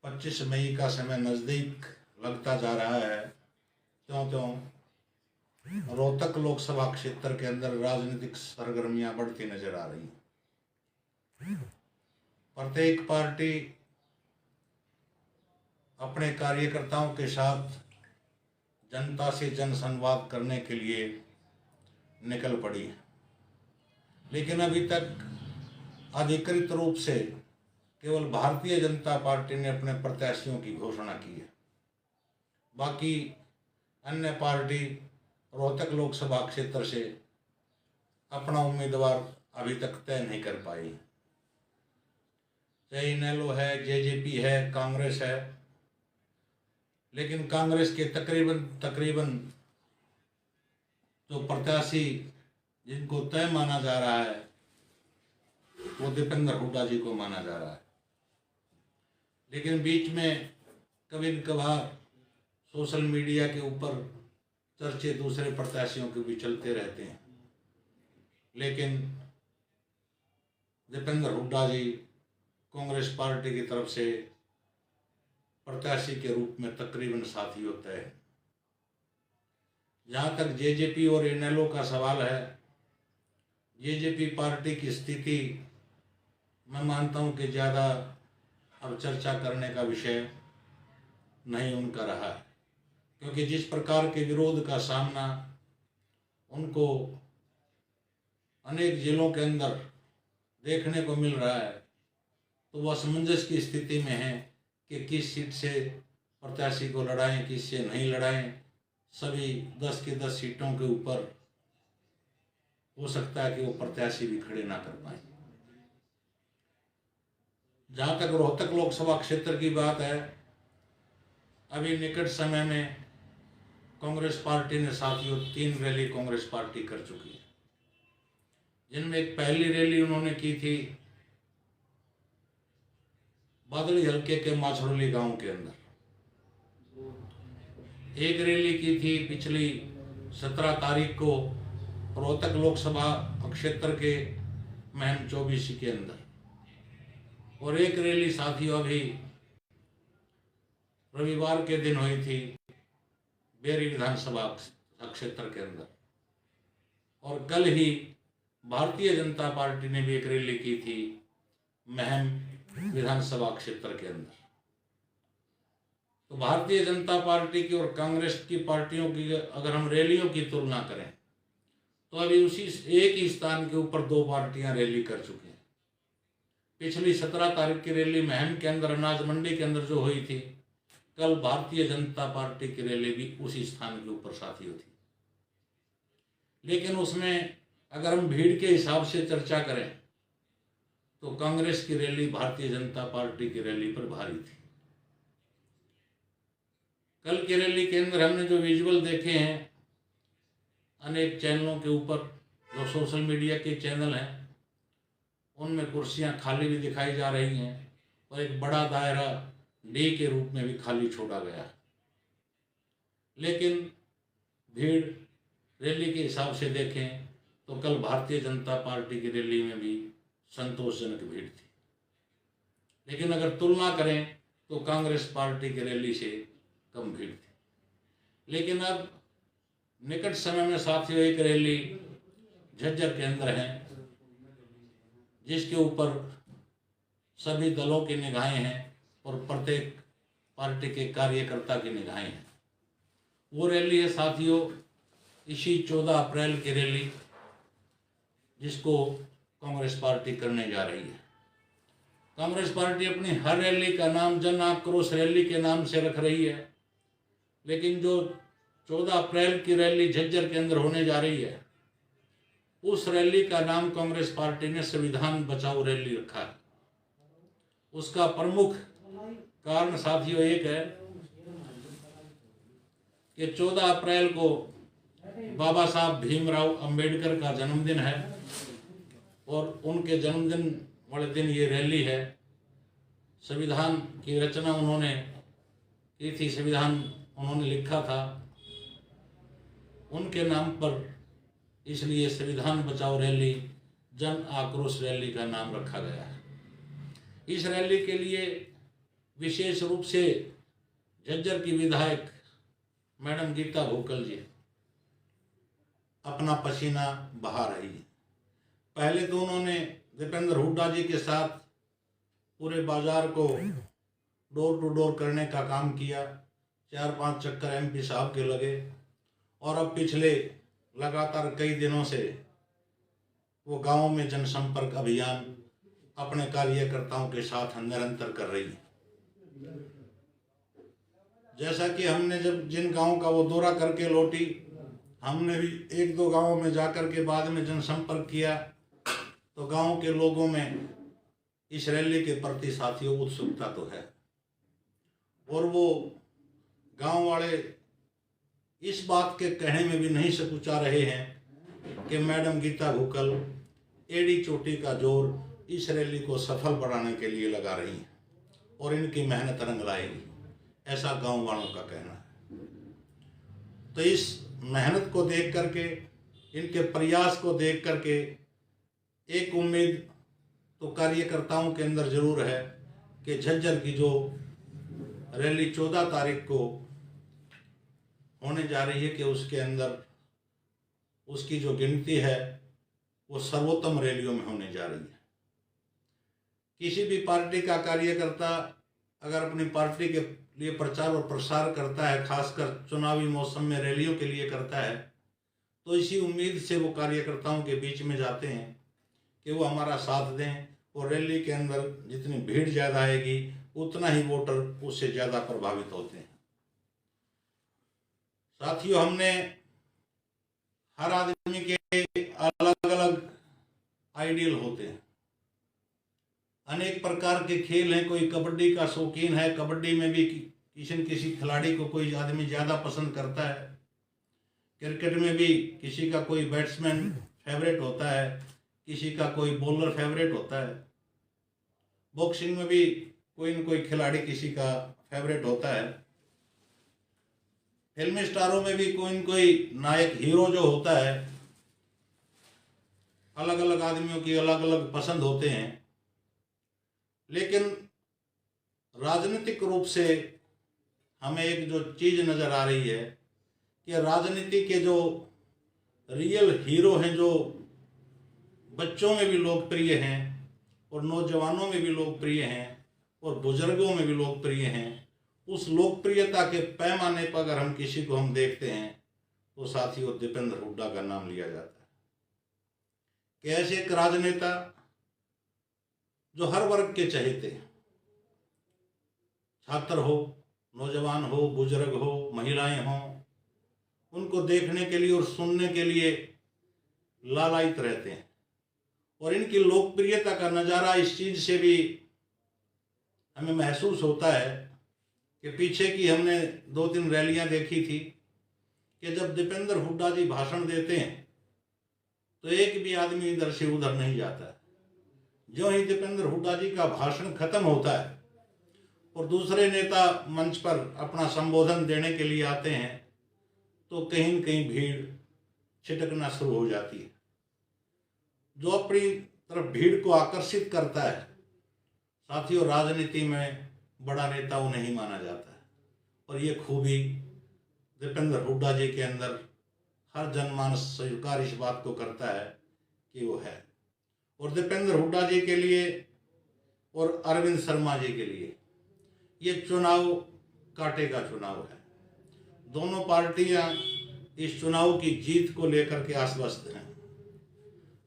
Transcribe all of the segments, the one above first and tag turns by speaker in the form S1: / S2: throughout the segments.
S1: 25 मई का समय नज़दीक लगता जा रहा है, त्यों त्यों रोहतक लोकसभा क्षेत्र के अंदर राजनीतिक सरगर्मियां बढ़ती नजर आ रही हैं। प्रत्येक पार्टी अपने कार्यकर्ताओं के साथ जनता से जनसंवाद करने के लिए निकल पड़ी है, लेकिन अभी तक अधिकृत रूप से केवल भारतीय जनता पार्टी ने अपने प्रत्याशियों की घोषणा की है। बाकी अन्य पार्टी रोहतक लोकसभा क्षेत्र से अपना उम्मीदवार अभी तक तय नहीं कर पाई। चाहे इनेलो है, जेजेपी है, कांग्रेस है, लेकिन कांग्रेस के तकरीबन जो प्रत्याशी जिनको तय माना जा रहा है वो दीपेंद्र हुड्डा जी को माना जा रहा है। लेकिन बीच में कभी न कभार सोशल मीडिया के ऊपर चर्चे दूसरे प्रत्याशियों के भी चलते रहते हैं, लेकिन दीपेंद्र हुड्डा जी कांग्रेस पार्टी की तरफ से प्रत्याशी के रूप में तकरीबन साथी होता है। जहाँ तक जेजेपी और इनेलो का सवाल है, जेजेपी पार्टी की स्थिति मैं मानता हूँ कि ज़्यादा अब चर्चा करने का विषय नहीं उनका रहा है, क्योंकि जिस प्रकार के विरोध का सामना उनको अनेक जिलों के अंदर देखने को मिल रहा है, तो वह असमंजस की स्थिति में है कि किस सीट से प्रत्याशी को लड़ाएं, किस से नहीं लड़ाएं। सभी 10 की 10 सीटों के ऊपर हो सकता है कि वो प्रत्याशी भी खड़े ना कर पाए। जहाँ तक रोहतक लोकसभा क्षेत्र की बात है, अभी निकट समय में कांग्रेस पार्टी ने साथियों 3 रैली कांग्रेस पार्टी कर चुकी है, जिनमें एक पहली रैली उन्होंने की थी बादली हल्के के माछरोली गांव के अंदर। एक रैली की थी पिछली 17 तारीख को रोहतक लोकसभा क्षेत्र के महम 24 के अंदर, और एक रैली साथियों अभी रविवार के दिन हुई थी बेरी विधानसभा क्षेत्र के अंदर। और कल ही भारतीय जनता पार्टी ने भी एक रैली की थी महम विधानसभा क्षेत्र के अंदर। तो भारतीय जनता पार्टी की और कांग्रेस की पार्टियों की अगर हम रैलियों की तुलना करें तो अभी उसी एक ही स्थान के ऊपर 2 पार्टियां रैली कर चुकी हैं। पिछली 17 तारीख की रैली महम के अंदर अनाज मंडी के अंदर जो हुई थी, कल भारतीय जनता पार्टी की रैली भी उसी स्थान के ऊपर साथी होती। लेकिन उसमें अगर हम भीड़ के हिसाब से चर्चा करें तो कांग्रेस की रैली भारतीय जनता पार्टी की रैली पर भारी थी। कल की रैली के अंदर हमने जो विजुअल देखे हैं अनेक चैनलों के ऊपर, जो सोशल मीडिया के चैनल हैं, उनमें कुर्सियां खाली भी दिखाई जा रही हैं और एक बड़ा दायरा डी के रूप में भी खाली छोड़ा गया। लेकिन भीड़ रैली के हिसाब से देखें तो कल भारतीय जनता पार्टी की रैली में भी संतोषजनक भीड़ थी। लेकिन अगर तुलना करें तो कांग्रेस पार्टी की रैली से कम भीड़ थी। लेकिन अब निकट समय में साथियों एक रैली झज्जर के अंदर है, जिसके ऊपर सभी दलों की निगाहें हैं और प्रत्येक पार्टी के कार्यकर्ता की निगाहें हैं। वो रैली है साथियों इसी 14 अप्रैल की रैली, जिसको कांग्रेस पार्टी करने जा रही है। कांग्रेस पार्टी अपनी हर रैली का नाम जन आक्रोश रैली के नाम से रख रही है, लेकिन जो 14 अप्रैल की रैली झज्जर के अंदर होने जा रही है, उस रैली का नाम कांग्रेस पार्टी ने संविधान बचाओ रैली रखा है। उसका प्रमुख कारण साथियों एक है कि 14 अप्रैल को बाबा साहब भीमराव अंबेडकर का जन्मदिन है और उनके जन्मदिन वाले दिन ये रैली है। संविधान की रचना उन्होंने की थी, संविधान उन्होंने लिखा था, उनके नाम पर इसलिए संविधान बचाओ रैली जन आक्रोश रैली का नाम रखा गया है। इस रैली के लिए विशेष रूप से झज्जर की विधायक मैडम गीता भुक्कल जी अपना पसीना बहा रही है। पहले तो उन्होंने दीपेंद्र हुड्डा जी के साथ पूरे बाजार को डोर टू डोर करने का काम किया, 4-5 चक्कर एमपी साहब के लगे, और अब पिछले लगातार कई दिनों से वो गांवों में जनसंपर्क अभियान अपने कार्यकर्ताओं के साथ निरंतर कर रही है। जैसा कि हमने जब जिन गांवों का वो दौरा करके लौटी, हमने भी 1-2 गांवों में जाकर के बाद में जनसंपर्क किया, तो गांव के लोगों में इस रैली के प्रति साथियों उत्सुकता तो है, और वो गांव वाले इस बात के कहने में भी नहीं सकुचा रहे हैं कि मैडम गीता भुक्कल एड़ी चोटी का जोर इस रैली को सफल बनाने के लिए लगा रही हैं और इनकी मेहनत रंग लाएगी, ऐसा गांव वालों का कहना है। तो इस मेहनत को देख करके, इनके प्रयास को देख करके एक उम्मीद तो कार्यकर्ताओं के अंदर जरूर है कि झज्जर की जो रैली 14 तारीख को होने जा रही है कि उसके अंदर उसकी जो गिनती है वो सर्वोत्तम रैलियों में होने जा रही है। किसी भी पार्टी का कार्यकर्ता अगर अपनी पार्टी के लिए प्रचार और प्रसार करता है, खासकर चुनावी मौसम में रैलियों के लिए करता है, तो इसी उम्मीद से वो कार्यकर्ताओं के बीच में जाते हैं कि वो हमारा साथ दें, और रैली के अंदर जितनी भीड़ ज़्यादा आएगी उतना ही वोटर उससे ज़्यादा प्रभावित होते हैं। साथियों, हमने हर आदमी के अलग अलग आइडियल होते हैं, अनेक प्रकार के खेल हैं। कोई कबड्डी का शौकीन है, कबड्डी में भी किसी न किसी खिलाड़ी को कोई आदमी ज़्यादा पसंद करता है। क्रिकेट में भी किसी का कोई बैट्समैन फेवरेट होता है, किसी का कोई बॉलर फेवरेट होता है। बॉक्सिंग में भी कोई न कोई खिलाड़ी किसी का फेवरेट होता है। फिल्मी स्टारों में भी कोई न कोई नायक हीरो जो होता है, अलग अलग आदमियों की अलग अलग पसंद होते हैं। लेकिन राजनीतिक रूप से हमें एक जो चीज़ नज़र आ रही है कि राजनीति के जो रियल हीरो हैं, जो बच्चों में भी लोकप्रिय हैं और नौजवानों में भी लोकप्रिय हैं और बुजुर्गों में भी लोकप्रिय हैं, उस लोकप्रियता के पैमाने पर अगर हम किसी को हम देखते हैं तो साथियों दीपेंद्र हुड्डा का नाम लिया जाता है कि ऐसे एक राजनेता जो हर वर्ग के चहेते हैं, छात्र हो, नौजवान हो, बुजुर्ग हो, महिलाएं हों, उनको देखने के लिए और सुनने के लिए लालायित रहते हैं। और इनकी लोकप्रियता का नज़ारा इस चीज़ से भी हमें महसूस होता है कि पीछे की हमने 2-3 रैलियां देखी थी कि जब दीपेंद्र हुड्डा जी भाषण देते हैं तो एक भी आदमी इधर से उधर नहीं जाता है। जो ही दीपेंद्र हुड्डा जी का भाषण खत्म होता है और दूसरे नेता मंच पर अपना संबोधन देने के लिए आते हैं तो कहीं न कहीं भीड़ छिटकना शुरू हो जाती है। जो अपनी तरफ भीड़ को आकर्षित करता है, साथियों राजनीति में बड़ा नेता वो नहीं माना जाता है, और ये खूबी दीपेंद्र हुड्डा जी के अंदर हर जनमानस स्वीकार इस बात को करता है कि वो है। और दीपेंद्र हुड्डा जी के लिए और अरविंद शर्मा जी के लिए ये चुनाव कांटे का चुनाव है। दोनों पार्टियां इस चुनाव की जीत को लेकर के आश्वस्त हैं।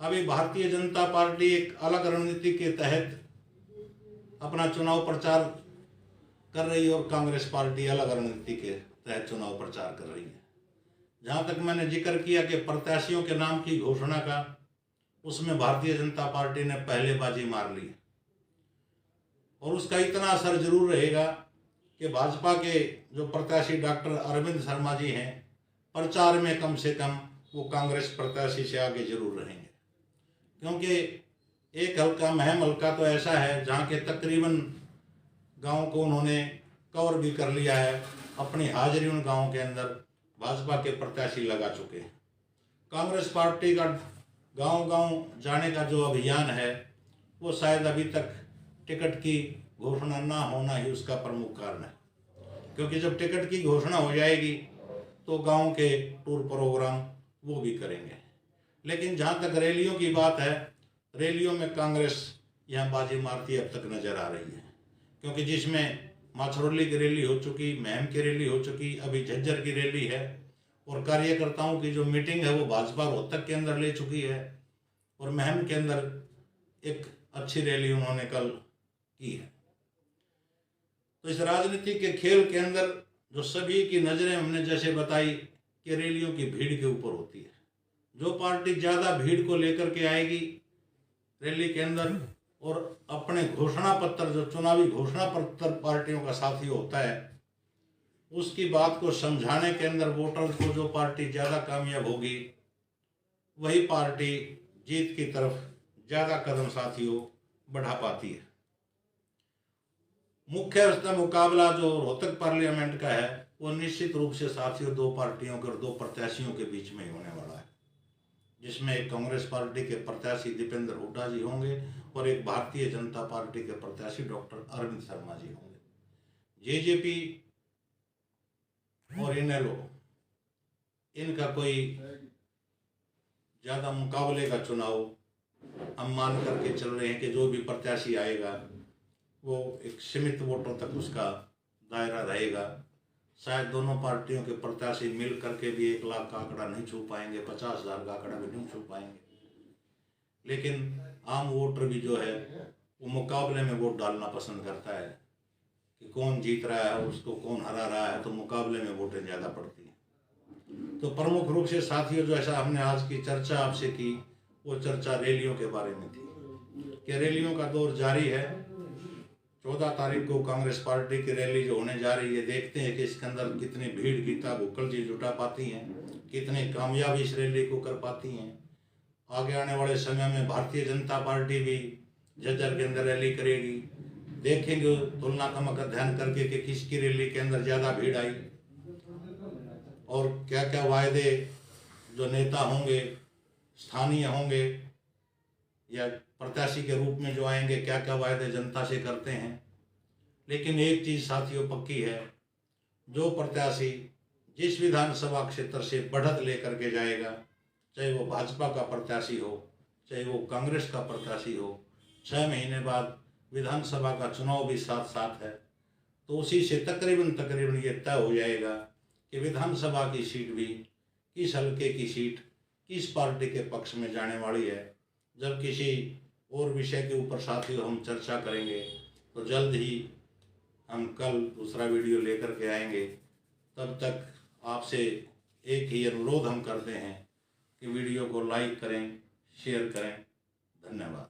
S1: अभी भारतीय जनता पार्टी एक अलग रणनीति के तहत अपना चुनाव प्रचार कर रही है और कांग्रेस पार्टी अलग रणनीति के तहत चुनाव प्रचार कर रही है। जहां तक मैंने जिक्र किया कि प्रत्याशियों के नाम की घोषणा का, उसमें भारतीय जनता पार्टी ने पहले बाजी मार ली और उसका इतना असर जरूर रहेगा कि भाजपा के जो प्रत्याशी डॉक्टर अरविंद शर्मा जी हैं, प्रचार में कम से कम वो कांग्रेस प्रत्याशी से आगे जरूर रहेंगे। क्योंकि एक हल्का महम हल्का तो ऐसा है जहाँ के तकरीबन गांव को उन्होंने कवर भी कर लिया है। अपनी हाजिरी उन गाँव के अंदर भाजपा के प्रत्याशी लगा चुके हैं। कांग्रेस पार्टी का गांव-गांव जाने का जो अभियान है वो शायद अभी तक टिकट की घोषणा ना होना ही उसका प्रमुख कारण है, क्योंकि जब टिकट की घोषणा हो जाएगी तो गांव के टूर प्रोग्राम वो भी करेंगे। लेकिन जहां तक रैलियों की बात है, रैलियों में कांग्रेस यहाँ बाजी मारती अब तक नजर आ रही है, क्योंकि जिसमें माछरौली की रैली हो चुकी, महम की रैली हो चुकी, अभी झज्जर की रैली है, और कार्यकर्ताओं की जो मीटिंग है वो भाजपा रोहतक के अंदर ले चुकी है, और महम के अंदर एक अच्छी रैली उन्होंने कल की है। तो इस राजनीति के खेल के अंदर जो सभी की नजरें हमने जैसे बताई कि रैलियों की भीड़ के ऊपर होती है। जो पार्टी ज्यादा भीड़ को लेकर के आएगी रैली के अंदर, और अपने घोषणा पत्र, जो चुनावी घोषणा पत्र पार्टियों का साथी होता है, उसकी बात को समझाने के अंदर वोटर्स को जो पार्टी ज्यादा कामयाब होगी वही पार्टी जीत की तरफ ज्यादा कदम साथियों बढ़ा पाती है। मुख्य मुकाबला जो रोहतक पार्लियामेंट का है वो निश्चित रूप से साथियों दो पार्टियों के और दो प्रत्याशियों के बीच में ही होने वाला है, जिसमें एक कांग्रेस पार्टी के प्रत्याशी दीपेंद्र हुड्डा जी होंगे और एक भारतीय जनता पार्टी के प्रत्याशी डॉक्टर अरविंद शर्मा जी होंगे। जेजेपी और इनेलो, इनका कोई ज्यादा मुकाबले का चुनाव हम मान करके चल रहे हैं कि जो भी प्रत्याशी आएगा वो एक सीमित वोटों तक उसका दायरा रहेगा। शायद दोनों पार्टियों के प्रत्याशी मिल करके भी 1 लाख का आंकड़ा नहीं छू पाएंगे, 50,000 का आंकड़ा भी नहीं छू पाएंगे, लेकिन आम वोटर भी जो है वो मुकाबले में वोट डालना पसंद करता है कि कौन जीत रहा है, उसको कौन हरा रहा है, तो मुकाबले में वोटें ज़्यादा पड़ती हैं। तो प्रमुख रूप से साथियों जो ऐसा हमने आज की चर्चा आपसे की, वो चर्चा रैलियों के बारे में थी कि रैलियों का दौर जारी है। 14 तारीख को कांग्रेस पार्टी की रैली जो होने जा रही है, देखते हैं कि इसके अंदर कितनी भीड़ गीता भुक्कल जी जुटा पाती हैं, कितने कामयाब इस रैली को कर पाती हैं। आगे आने वाले समय में भारतीय जनता पार्टी भी झज्जर के अंदर रैली करेगी। देखेंगे तुलनात्मक अध्ययन करके कि किसकी रैली के अंदर ज़्यादा भीड़ आई और क्या क्या वायदे जो नेता होंगे, स्थानीय होंगे या प्रत्याशी के रूप में जो आएंगे, क्या क्या वायदे जनता से करते हैं। लेकिन एक चीज साथियों पक्की है, जो प्रत्याशी जिस विधानसभा क्षेत्र से बढ़त लेकर के जाएगा, चाहे वो भाजपा का प्रत्याशी हो, चाहे वो कांग्रेस का प्रत्याशी हो, 6 महीने बाद विधानसभा का चुनाव भी साथ साथ है, तो उसी से तकरीबन ये तय हो जाएगा कि विधानसभा की सीट भी किस हल्के की सीट किस पार्टी के पक्ष में जाने वाली है। जब किसी और विषय के ऊपर साथियों हम चर्चा करेंगे तो जल्द ही हम कल दूसरा वीडियो लेकर के आएंगे। तब तक आपसे एक ही अनुरोध हम करते हैं कि वीडियो को लाइक करें, शेयर करें। धन्यवाद।